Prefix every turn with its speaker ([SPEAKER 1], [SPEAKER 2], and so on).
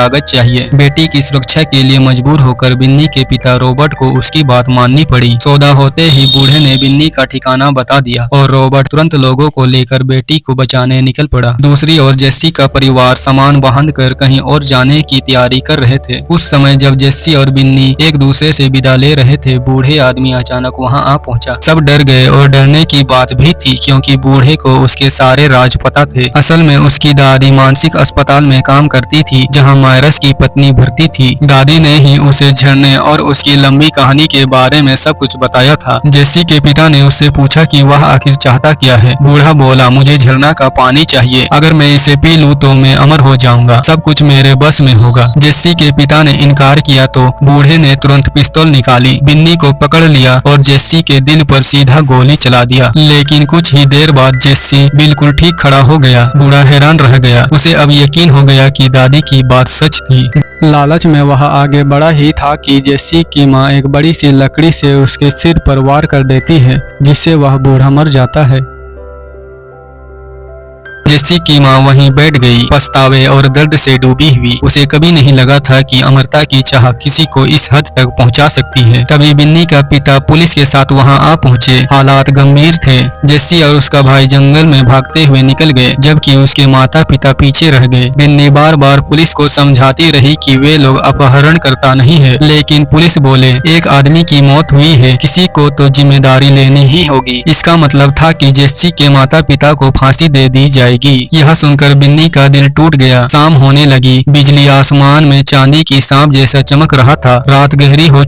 [SPEAKER 1] कागज चाहिए। बेटी की सुरक्षा के लिए मजबूर होकर बिन्नी के पिता रॉबर्ट को उसकी बात माननी पड़ी। सौदा होते ही बूढ़े ने बिन्नी का ठिकाना बता दिया और रॉबर्ट तुरंत लोगों को लेकर बेटी को बचाने निकल पड़ा। दूसरी ओर जेसी का परिवार सामान बांध कर कहीं और जाने की तैयारी कर रहे थे। उस समय जब जेसी और बिन्नी एक दूसरे से विदा ले रहे थे, बूढ़े आदमी अचानक वहां आ पहुंचा। सब डर गए और डरने की बात भी थी क्योंकि बूढ़े को उसके सारे राज पता थे। असल में उसकी दादी मानसिक अस्पताल में काम करती थी जहां मायरस की पत्नी भर्ती थी। दादी ने ही उसे झरने और उसकी लंबी कहानी के बारे में सब कुछ बताया था। जेसी के पिता ने उससे पूछा कि वह आखिर चाहता क्या है। बूढ़ा बोला, मुझे झरना का पानी चाहिए, अगर मैं इसे पी लूं तो मैं अमर हो जाऊंगा, सब कुछ मेरे बस में होगा। जेसी के पिता ने इनकार किया तो बूढ़े ने तुरंत पिस्तौल निकाली, बिन्नी को पकड़ लिया और जेसी के दिल पर सीधा गोली चला दिया। लेकिन कुछ ही देर बाद जेसी बिल्कुल ठीक खड़ा हो गया। बूढ़ा हैरान रह गया, उसे अब यकीन हो गया कि दादी की बात सच थी। लालच में वह आगे बढ़ा ही था कि जेसी की मां एक बड़ी सी लकड़ी से उसके सिर पर वार कर देती है, जिससे वह बूढ़ा मर जाता है। जेसी की मां वहीं बैठ गई, पछतावे और दर्द से डूबी हुई। उसे कभी नहीं लगा था कि अमरता की चाह किसी को इस हद तक पहुंचा सकती है। तभी बिन्नी का पिता पुलिस के साथ वहां आ पहुंचे। हालात गंभीर थे। जेसी और उसका भाई जंगल में भागते हुए निकल गए, जबकि उसके माता पिता पीछे रह गए। बिन्नी बार बार पुलिस को समझाती रही कि वे लोग अपहरण करता नहीं है, लेकिन पुलिस बोले, एक आदमी की मौत हुई है, किसी को तो जिम्मेदारी लेनी ही होगी। इसका मतलब था कि जेसी के माता पिता को फांसी दे दी जाएगी। यह सुनकर बिन्नी का दिल टूट गया। शाम होने लगी, बिजली आसमान में चांदी की सांप जैसा चमक रहा था। रात गहरी हो